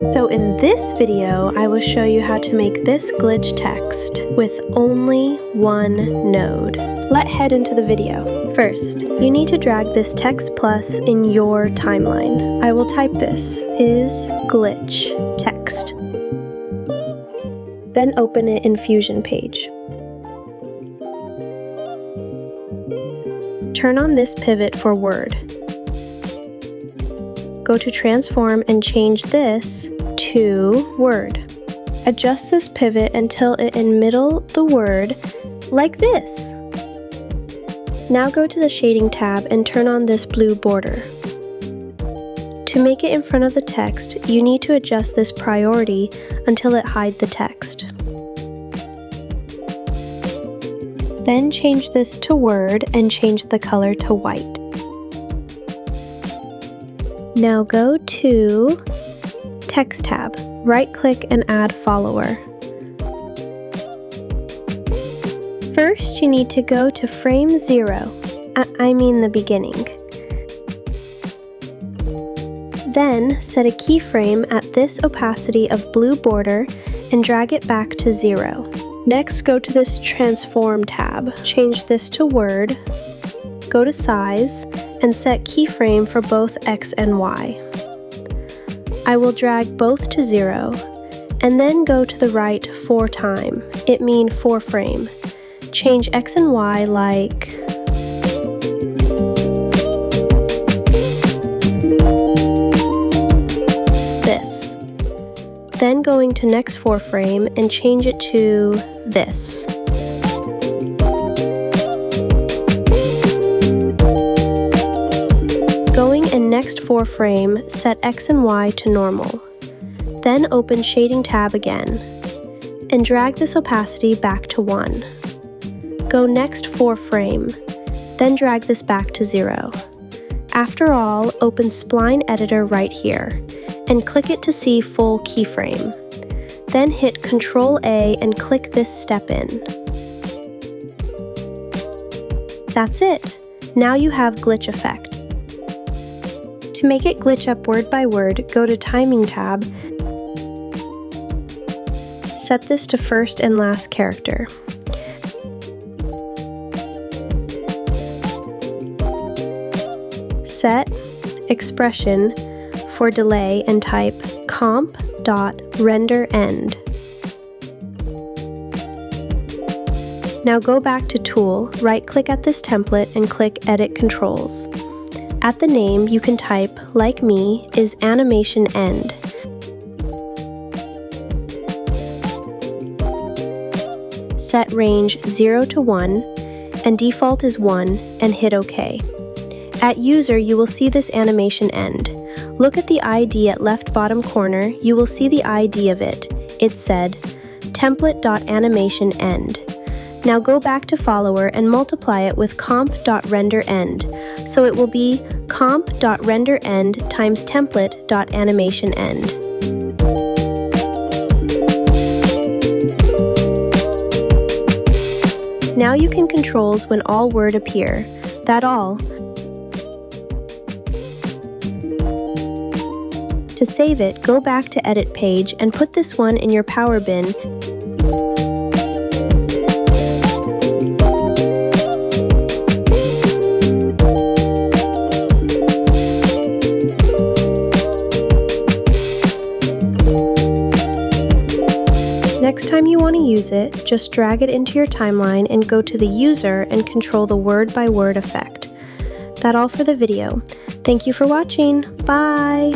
So in this video, I will show you how to make this glitch text with only one node. Let's head into the video. First, you need to drag this text plus in your timeline. I will type this, is glitch text. Then open it in Fusion page. Turn on this pivot for Word. Go to Transform and change this to Word. Adjust this pivot until it in middle the word, like this. Now go to the Shading tab and turn on this blue border. To make it in front of the text, you need to adjust this priority until it hides the text. Then change this to Word and change the color to white. Now go to Text tab, right-click and add follower. First, you need to go to frame 0, I mean the beginning. Then, set a keyframe at this opacity of blue border and drag it back to 0. Next, go to this Transform tab, change this to Word, go to Size, and set keyframe for both X and Y. I will drag both to 0, and then go to the right 4 times, it means 4 frame. Change X and Y like this. Then going to next 4 frame and change it to this. Going in next 4 frame, set X and Y to normal. Then open Shading tab again, and drag this opacity back to 1. Go next 4 frame, then drag this back to 0. After all, open Spline Editor right here, and click it to see full keyframe. Then hit Ctrl-A and click this step in. That's it! Now you have glitch effect. To make it glitch up word by word, go to Timing tab, set this to first and last character. Set expression for delay and type comp.renderEnd. Now go back to Tool, right-click at this template and click Edit Controls. At the name, you can type, like me, is animation end. Set range 0 to 1, and default is 1, and hit OK. At user, you will see this animation end. Look at the ID at left bottom corner, you will see the ID of it. It said, template.animationEnd. Now go back to follower and multiply it with comp.renderEnd, so it will be comp.renderEnd times template.animationEnd. Now you can controls when all word appear. That all. To save it, go back to Edit page and put this one in your Power Bin. Next time you want to use it, just drag it into your timeline and go to the user and control the word-by-word effect. That's all for the video. Thank you for watching. Bye!